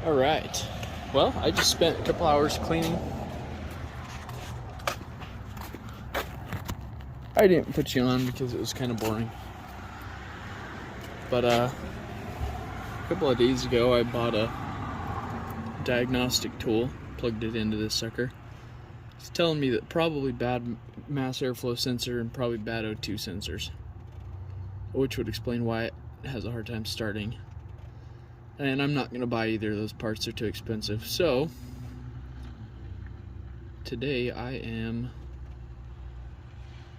Alright, well, I just spent a couple hours cleaning. I didn't put you on because it was kind of boring. But a couple of days ago I bought a diagnostic tool, plugged it into this sucker. It's telling me that probably bad mass airflow sensor and probably bad O2 sensors, which would explain why it has a hard time starting. And I'm not going to buy either of those parts, they're too expensive. So today I am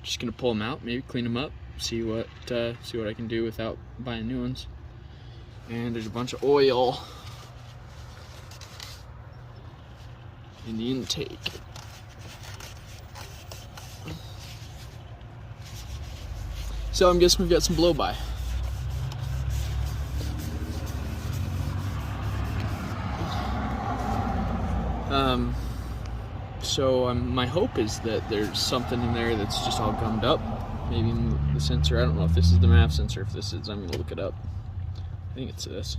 just going to pull them out, maybe clean them up, see what I can do without buying new ones. And there's a bunch of oil in the intake. So I'm guessing we've got some blow-by. My hope is that there's something in there that's just all gummed up. Maybe the sensor, I don't know if this is the MAF sensor, if this is, I'm gonna look it up. I think it's this.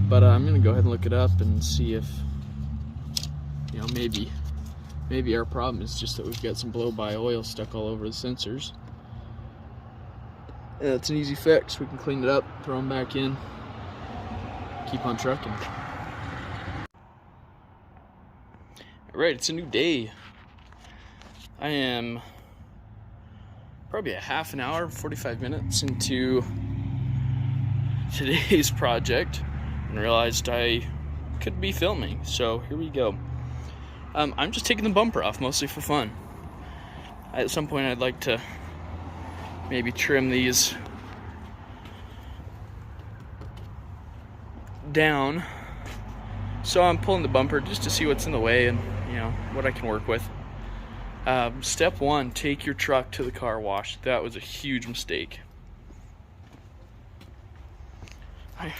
But I'm gonna go ahead and look it up and see if, you know, maybe our problem is just that we've got some blow-by oil stuck all over the sensors. And it's an easy fix. We can clean it up, throw them back in, keep on trucking. Alright, it's a new day. I am probably a half an hour, 45 minutes into today's project and realized I could be filming, so here we go. I'm just taking the bumper off, mostly for fun. At some point I'd like to maybe trim these down. So I'm pulling the bumper just to see what's in the way and, you know, what I can work with. Step one, take your truck to the car wash. That was a huge mistake. I'm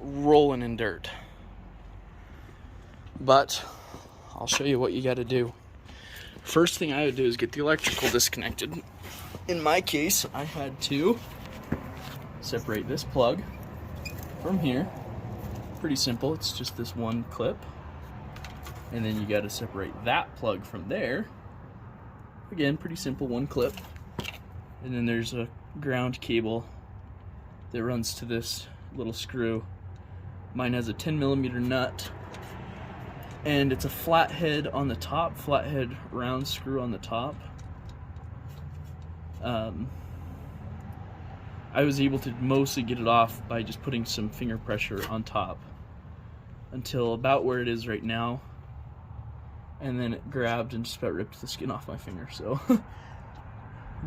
rolling in dirt. But I'll show you what you got to do. First thing I would do is get the electrical disconnected. In my case, I had to separate this plug from here. Pretty simple, it's just this one clip. And then you got to separate that plug from there. Again, pretty simple, one clip. And then there's a ground cable that runs to this little screw. Mine has a 10mm nut. And it's a flathead on the top, flathead round screw on the top. I was able to mostly get it off by just putting some finger pressure on top until about where it is right now, and then it grabbed and just about ripped the skin off my finger. So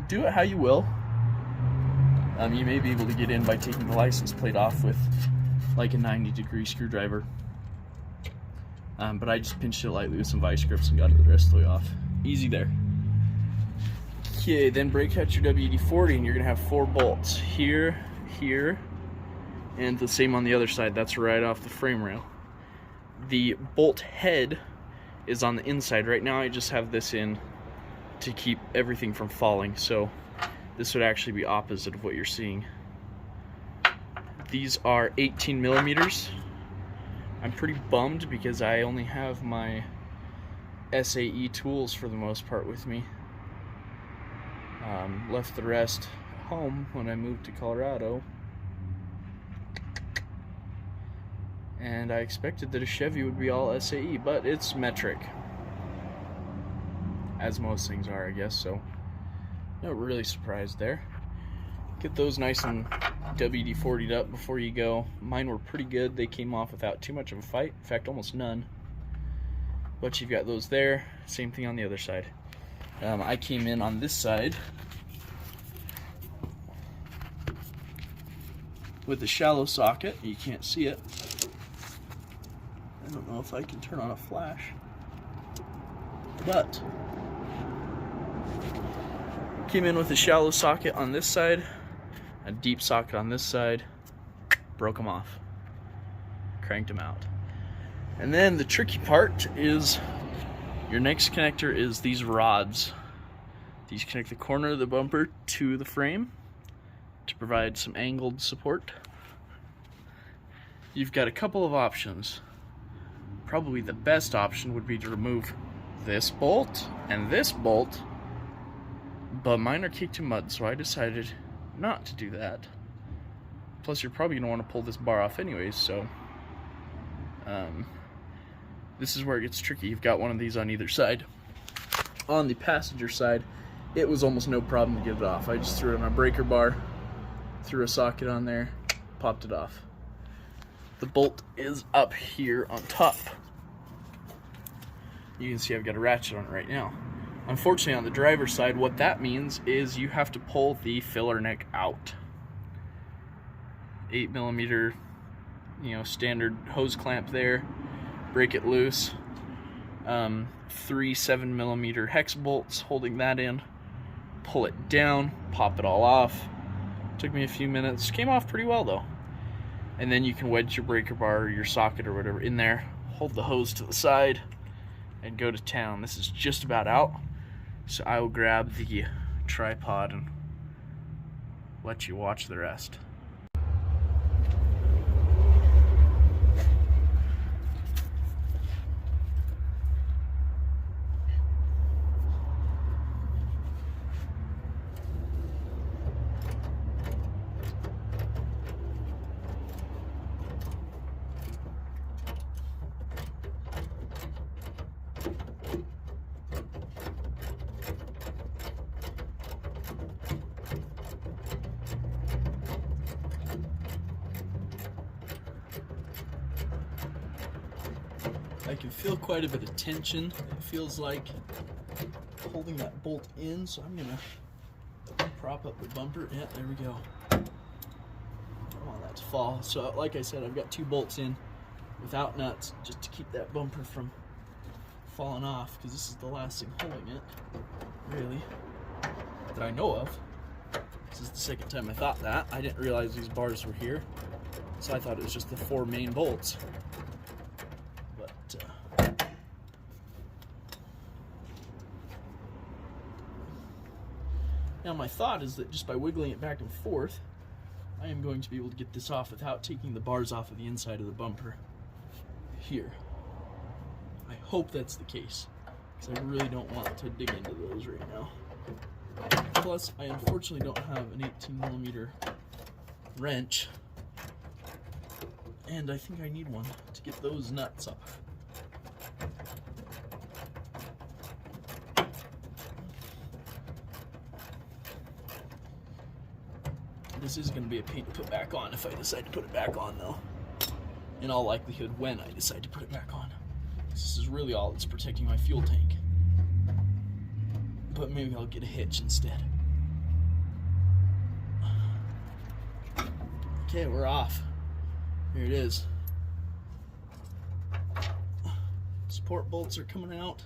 do it how you will. You may be able to get in by taking the license plate off with like a 90-degree screwdriver. But I just pinched it lightly with some vice grips and got it the rest of the way off. Easy there. Okay, then break out your WD-40 and you're gonna have 4 bolts. Here, here, and the same on the other side. That's right off the frame rail. The bolt head is on the inside. Right now I just have this in to keep everything from falling, so this would actually be opposite of what you're seeing. These are 18mm. I'm pretty bummed because I only have my SAE tools for the most part with me. Left the rest home when I moved to Colorado. And I expected that a Chevy would be all SAE, but it's metric. As most things are, I guess, so not really surprised there. Get those nice and WD-40'd up before you go. Mine were pretty good. They came off without too much of a fight. In fact, almost none. But you've got those there. Same thing on the other side. I came in on this side with a shallow socket. You can't see it. I don't know if I can turn on a flash, but came in with a shallow socket on this side, a deep socket on this side, broke them off, cranked them out. And then the tricky part is your next connector is these rods. These connect the corner of the bumper to the frame to provide some angled support. you've got a couple of options. Probably the best option would be to remove this bolt and this bolt, but mine are caked in mud, so I decided not to do that. Plus, you're probably going to want to pull this bar off anyways, so this is where it gets tricky. You've got one of these on either side. On the passenger side, it was almost no problem to get it off. I just threw it on a breaker bar, threw a socket on there, popped it off. The bolt is up here on top. You can see I've got a ratchet on it right now. Unfortunately, on the driver's side, what that means is you have to pull the filler neck out. 8mm, standard hose clamp there. Break it loose. 3 7mm hex bolts holding that in. Pull it down, pop it all off. Took me a few minutes. Came off pretty well though. And then you can wedge your breaker bar or your socket or whatever in there. Hold the hose to the side and go to town. This is just about out. So I will grab the tripod and let you watch the rest. I can feel quite a bit of tension. It feels like holding that bolt in, so I'm gonna prop up the bumper. Yeah, there we go. I don't want that to fall. So like I said, I've got 2 bolts in without nuts just to keep that bumper from falling off, because this is the last thing holding it, really, that I know of. This is the second time I thought that. I didn't realize these bars were here, so I thought it was just the 4 main bolts. Now my thought is that just by wiggling it back and forth, I am going to be able to get this off without taking the bars off of the inside of the bumper here. I hope that's the case, because I really don't want to dig into those right now. Plus, I unfortunately don't have an 18mm wrench, and I think I need one to get those nuts off. This is going to be a pain to put back on if I decide to put it back on, though. In all likelihood, when I decide to put it back on. This is really all that's protecting my fuel tank. But maybe I'll get a hitch instead. Okay, we're off. Here it is. Support bolts are coming out.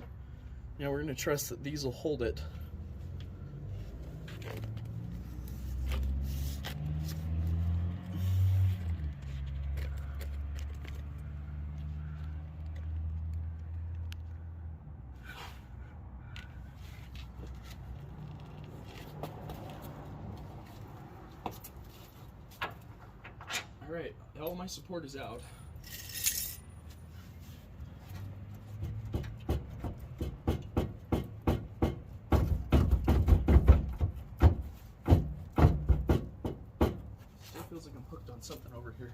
Now we're going to trust that these will hold it. Alright, all my support is out. Still feels like I'm hooked on something over here.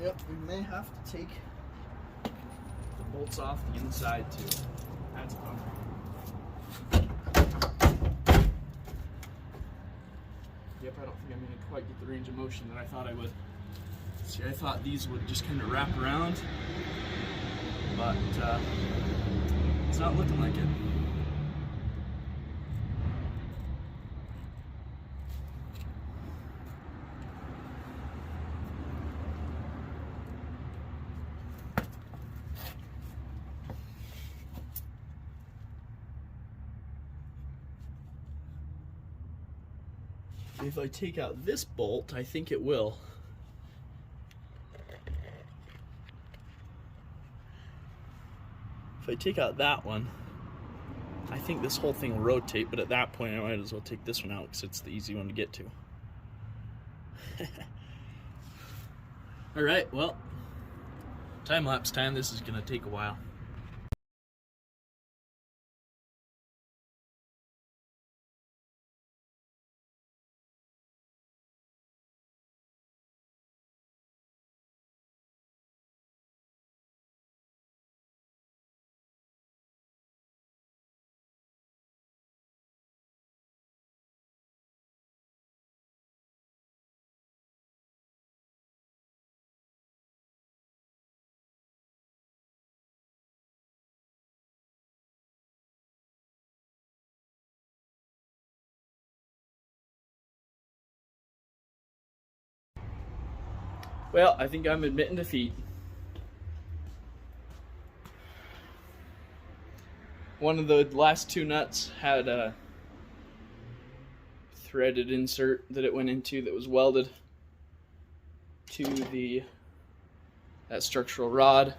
Yep, we may have to take the bolts off the inside too. That's a bummer. Yep, I don't think I'm going to quite get the range of motion that I thought I would. See, I thought these would just kind of wrap around, but it's not looking like it. If I take out this bolt, I think it will. If I take out that one, I think this whole thing will rotate, but at that point I might as well take this one out because it's the easy one to get to. Alright, well, time-lapse time. This is going to take a while. Well, I think I'm admitting defeat. One of the last two nuts had a threaded insert that it went into that was welded to that structural rod.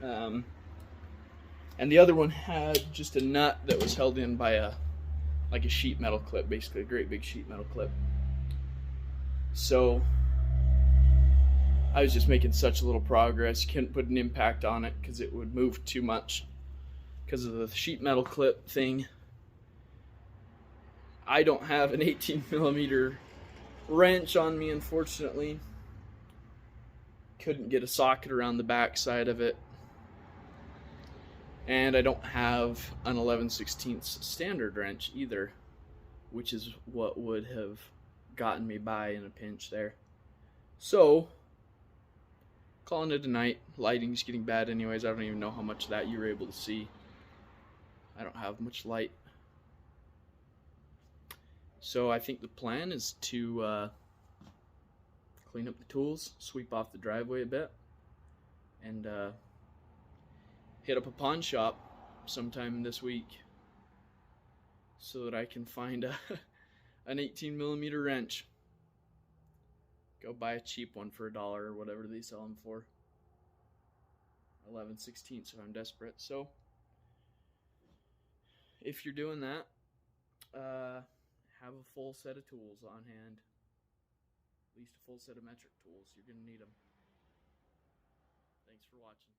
And the other one had just a nut that was held in by a sheet metal clip, basically a great big sheet metal clip. So I was just making such little progress, couldn't put an impact on it because it would move too much because of the sheet metal clip thing. I don't have an 18mm wrench on me, unfortunately. Couldn't get a socket around the back side of it. And I don't have an 11/16 standard wrench either, which is what would have gotten me by in a pinch there. So, calling it a night. Lighting's getting bad anyways. I don't even know how much of that you were able to see. I don't have much light. So I think the plan is to clean up the tools, sweep off the driveway a bit, and hit up a pawn shop sometime this week so that I can find an 18mm wrench. Go buy a cheap one for $1 or whatever they sell them for. 11/16 if I'm desperate. So if you're doing that, have a full set of tools on hand. At least a full set of metric tools. You're going to need them. Thanks for watching.